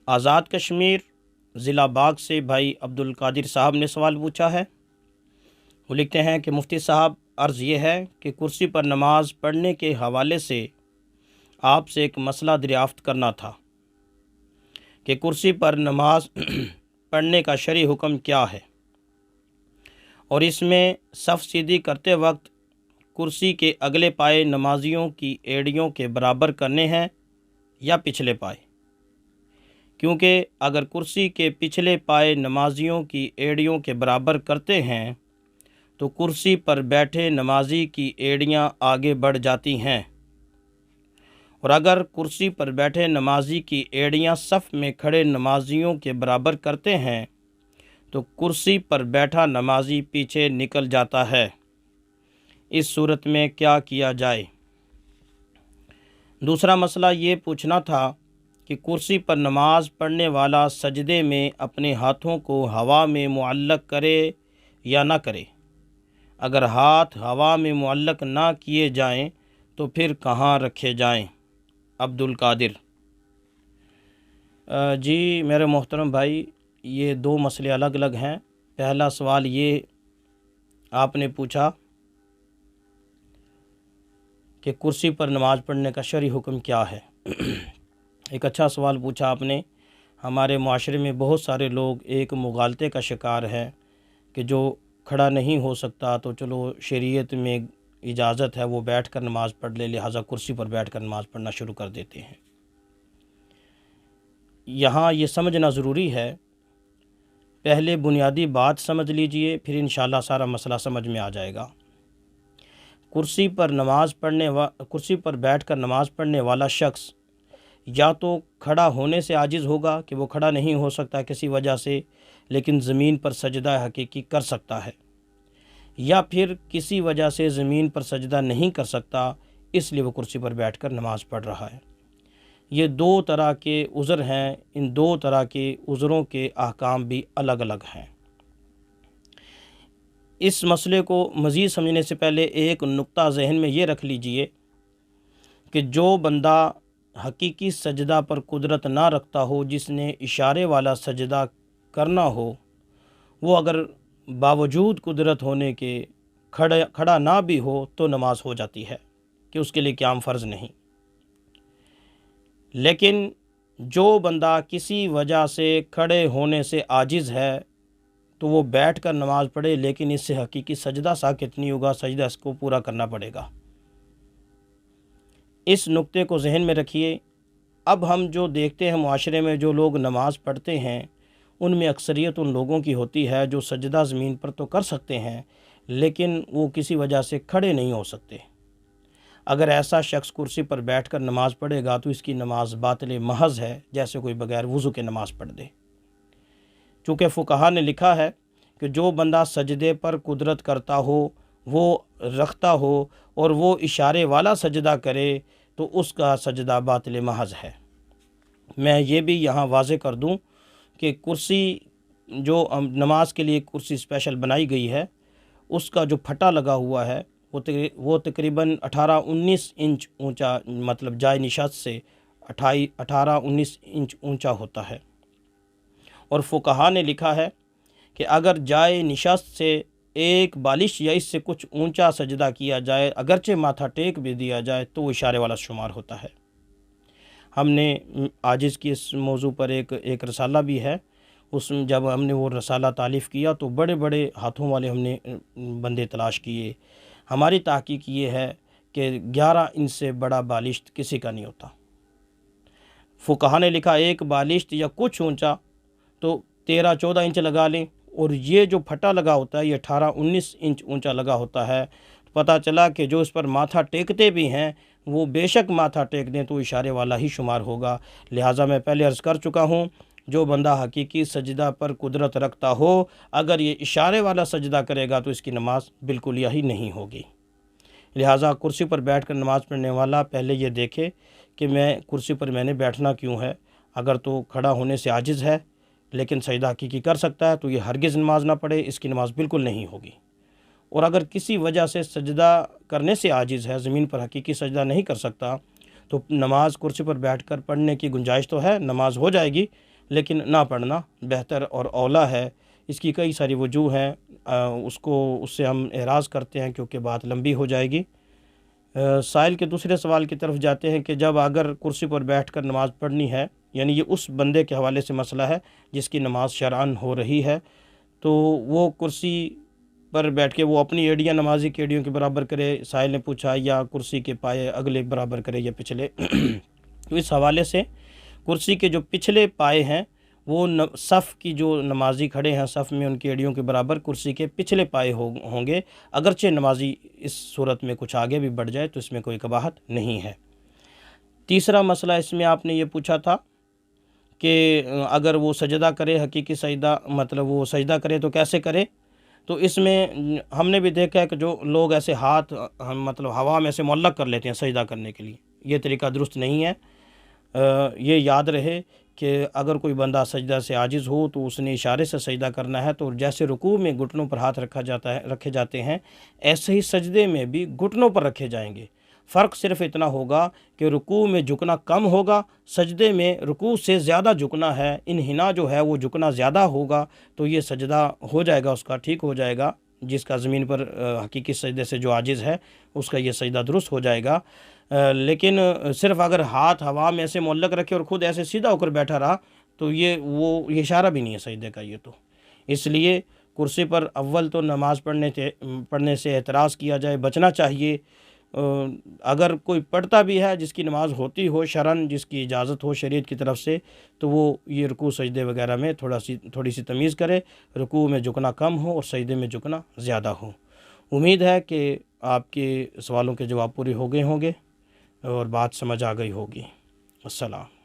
آزاد کشمیر ضلع باغ سے بھائی عبد القادر صاحب نے سوال پوچھا ہے۔ وہ لکھتے ہیں کہ مفتی صاحب، عرض یہ ہے کہ کرسی پر نماز پڑھنے کے حوالے سے آپ سے ایک مسئلہ دریافت کرنا تھا کہ کرسی پر نماز پڑھنے کا شرعی حکم کیا ہے، اور اس میں صف سیدھی کرتے وقت کرسی کے اگلے پائے نمازیوں کی ایڑیوں کے برابر کرنے ہیں یا پچھلے پائے، کیونکہ اگر کرسی کے پچھلے پائے نمازیوں کی ایڑیوں کے برابر کرتے ہیں تو کرسی پر بیٹھے نمازی کی ایڑیاں آگے بڑھ جاتی ہیں، اور اگر کرسی پر بیٹھے نمازی کی ایڑیاں صف میں کھڑے نمازیوں کے برابر کرتے ہیں تو کرسی پر بیٹھا نمازی پیچھے نکل جاتا ہے۔ اس صورت میں کیا کیا جائے؟ دوسرا مسئلہ یہ پوچھنا تھا کہ کرسی پر نماز پڑھنے والا سجدے میں اپنے ہاتھوں کو ہوا میں معلق کرے یا نہ کرے۔ اگر ہاتھ ہوا میں معلق نہ کیے جائیں تو پھر کہاں رکھے جائیں؟ عبد القادر۔ جی میرے محترم بھائی، یہ دو مسئلے الگ الگ ہیں۔ پہلا سوال یہ آپ نے پوچھا کہ کرسی پر نماز پڑھنے کا شرعی حکم کیا ہے۔ ایک اچھا سوال پوچھا آپ نے۔ ہمارے معاشرے میں بہت سارے لوگ ایک مغالطے کا شکار ہیں کہ جو کھڑا نہیں ہو سکتا تو چلو شریعت میں اجازت ہے وہ بیٹھ کر نماز پڑھ لے، لہٰذا کرسی پر بیٹھ کر نماز پڑھنا شروع کر دیتے ہیں۔ یہاں یہ سمجھنا ضروری ہے، پہلے بنیادی بات سمجھ لیجئے، پھر انشاءاللہ سارا مسئلہ سمجھ میں آ جائے گا۔ کرسی پر بیٹھ کر نماز پڑھنے والا شخص یا تو کھڑا ہونے سے عاجز ہوگا کہ وہ کھڑا نہیں ہو سکتا کسی وجہ سے، لیکن زمین پر سجدہ حقیقی کر سکتا ہے، یا پھر کسی وجہ سے زمین پر سجدہ نہیں کر سکتا، اس لیے وہ کرسی پر بیٹھ کر نماز پڑھ رہا ہے۔ یہ دو طرح کے عذر ہیں، ان دو طرح کے عذروں کے احکام بھی الگ الگ ہیں۔ اس مسئلے کو مزید سمجھنے سے پہلے ایک نقطہ ذہن میں یہ رکھ لیجئے کہ جو بندہ حقیقی سجدہ پر قدرت نہ رکھتا ہو، جس نے اشارے والا سجدہ کرنا ہو، وہ اگر باوجود قدرت ہونے کے کھڑا نہ بھی ہو تو نماز ہو جاتی ہے کہ اس کے لیے قیام فرض نہیں۔ لیکن جو بندہ کسی وجہ سے کھڑے ہونے سے عاجز ہے تو وہ بیٹھ کر نماز پڑھے، لیکن اس سے حقیقی سجدہ ساقط نہیں ہوگا، سجدہ اس کو پورا کرنا پڑے گا۔ اس نقطے کو ذہن میں رکھیے۔ اب ہم جو دیکھتے ہیں معاشرے میں جو لوگ نماز پڑھتے ہیں، ان میں اکثریت ان لوگوں کی ہوتی ہے جو سجدہ زمین پر تو کر سکتے ہیں لیکن وہ کسی وجہ سے کھڑے نہیں ہو سکتے۔ اگر ایسا شخص کرسی پر بیٹھ کر نماز پڑھے گا تو اس کی نماز باطل محض ہے، جیسے کوئی بغیر وضو کے نماز پڑھ دے۔ چونکہ فقہا نے لکھا ہے کہ جو بندہ سجدے پر قدرت کرتا ہو، وہ رکھتا ہو اور وہ اشارے والا سجدہ کرے تو اس کا سجدہ باطل محض ہے۔ میں یہ بھی یہاں واضح کر دوں کہ کرسی جو نماز کے لیے کرسی اسپیشل بنائی گئی ہے، اس کا جو پھٹا لگا ہوا ہے وہ تقریباً 18-19 انچ اونچا، مطلب جائے نشست سے 18-19 انچ اونچا ہوتا ہے۔ اور فقہا نے لکھا ہے کہ اگر جائے نشست سے ایک بالش یا اس سے کچھ اونچا سجدہ کیا جائے، اگرچہ ماتھا ٹیک بھی دیا جائے، تو وہ اشارے والا شمار ہوتا ہے۔ ہم نے عاجز کی اس موضوع پر ایک رسالہ بھی ہے، اس میں جب ہم نے وہ رسالہ تالیف کیا تو بڑے بڑے ہاتھوں والے ہم نے بندے تلاش کیے۔ ہماری تحقیق یہ ہے کہ 11 انچ سے بڑا بالشت کسی کا نہیں ہوتا۔ فقہا نے لکھا ایک بالشت یا کچھ اونچا تو 13-14 انچ لگا لیں، اور یہ جو پھٹا لگا ہوتا ہے یہ 18-19 انچ اونچا لگا ہوتا ہے۔ پتہ چلا کہ جو اس پر ماتھا ٹیکتے بھی ہیں وہ بے شک ماتھا ٹیک دیں تو اشارے والا ہی شمار ہوگا۔ لہٰذا میں پہلے عرض کر چکا ہوں، جو بندہ حقیقی سجدہ پر قدرت رکھتا ہو، اگر یہ اشارے والا سجدہ کرے گا تو اس کی نماز بالکل یہی نہیں ہوگی۔ لہٰذا کرسی پر بیٹھ کر نماز پڑھنے والا پہلے یہ دیکھے کہ کرسی پر میں نے بیٹھنا کیوں ہے۔ اگر تو کھڑا ہونے سے عاجز ہے لیکن سجدہ حقیقی کر سکتا ہے تو یہ ہرگز نماز نہ پڑھے، اس کی نماز بالکل نہیں ہوگی۔ اور اگر کسی وجہ سے سجدہ کرنے سے عاجز ہے، زمین پر حقیقی سجدہ نہیں کر سکتا، تو نماز کرسی پر بیٹھ کر پڑھنے کی گنجائش تو ہے، نماز ہو جائے گی، لیکن نہ پڑھنا بہتر اور اولیٰ ہے۔ اس کی کئی ساری وجوہ ہیں، اس سے ہم اعراض کرتے ہیں کیونکہ بات لمبی ہو جائے گی۔ سائل کے دوسرے سوال کی طرف جاتے ہیں کہ جب اگر کرسی پر بیٹھ کر نماز پڑھنی ہے، یعنی یہ اس بندے کے حوالے سے مسئلہ ہے جس کی نماز شرعاً ہو رہی ہے، تو وہ کرسی پر بیٹھ کے وہ اپنی ایڑیاں نمازی کی ایڑیوں کے برابر کرے، سائل نے پوچھا، یا کرسی کے پائے اگلے برابر کرے یا پچھلے؟ تو اس حوالے سے کرسی کے جو پچھلے پائے ہیں وہ صف کی جو نمازی کھڑے ہیں صف میں، ان کی ایڑیوں کے برابر کرسی کے پچھلے پائے ہوں گے، اگرچہ نمازی اس صورت میں کچھ آگے بھی بڑھ جائے تو اس میں کوئی قباحت نہیں ہے۔ تیسرا مسئلہ اس میں آپ نے یہ پوچھا تھا کہ اگر وہ سجدہ کرے، حقیقی سجدہ، مطلب وہ سجدہ کرے تو کیسے کرے؟ تو اس میں ہم نے بھی دیکھا ہے کہ جو لوگ ایسے ہاتھ مطلب ہوا میں سے معلق کر لیتے ہیں سجدہ کرنے کے لیے، یہ طریقہ درست نہیں ہے۔ یہ یاد رہے کہ اگر کوئی بندہ سجدہ سے عاجز ہو تو اس نے اشارے سے سجدہ کرنا ہے، تو جیسے رکوع میں گھٹنوں پر ہاتھ رکھے جاتے ہیں، ایسے ہی سجدے میں بھی گھٹنوں پر رکھے جائیں گے۔ فرق صرف اتنا ہوگا کہ رکوع میں جھکنا کم ہوگا، سجدے میں رکوع سے زیادہ جھکنا ہے، انحناء جو ہے وہ جھکنا زیادہ ہوگا، تو یہ سجدہ ہو جائے گا، اس کا ٹھیک ہو جائے گا۔ جس کا زمین پر حقیقی سجدے سے جو عاجز ہے اس کا یہ سجدہ درست ہو جائے گا۔ لیکن صرف اگر ہاتھ ہوا میں ایسے معلق رکھے اور خود ایسے سیدھا ہو کر بیٹھا رہا تو یہ اشارہ بھی نہیں ہے سجدے کا۔ یہ تو اس لیے کرسی پر اول تو نماز پڑھنے سے اعتراض کیا جائے، بچنا چاہیے۔ اگر کوئی پڑھتا بھی ہے جس کی نماز ہوتی ہو شرعاً، جس کی اجازت ہو شریعت کی طرف سے، تو وہ یہ رکوع سجدے وغیرہ میں تھوڑی سی تمیز کرے، رکوع میں جھکنا کم ہو اور سجدے میں جھکنا زیادہ ہو۔ امید ہے کہ آپ کے سوالوں کے جواب پورے ہو گئے ہوں گے اور بات سمجھ آ گئی ہوگی۔ السلام۔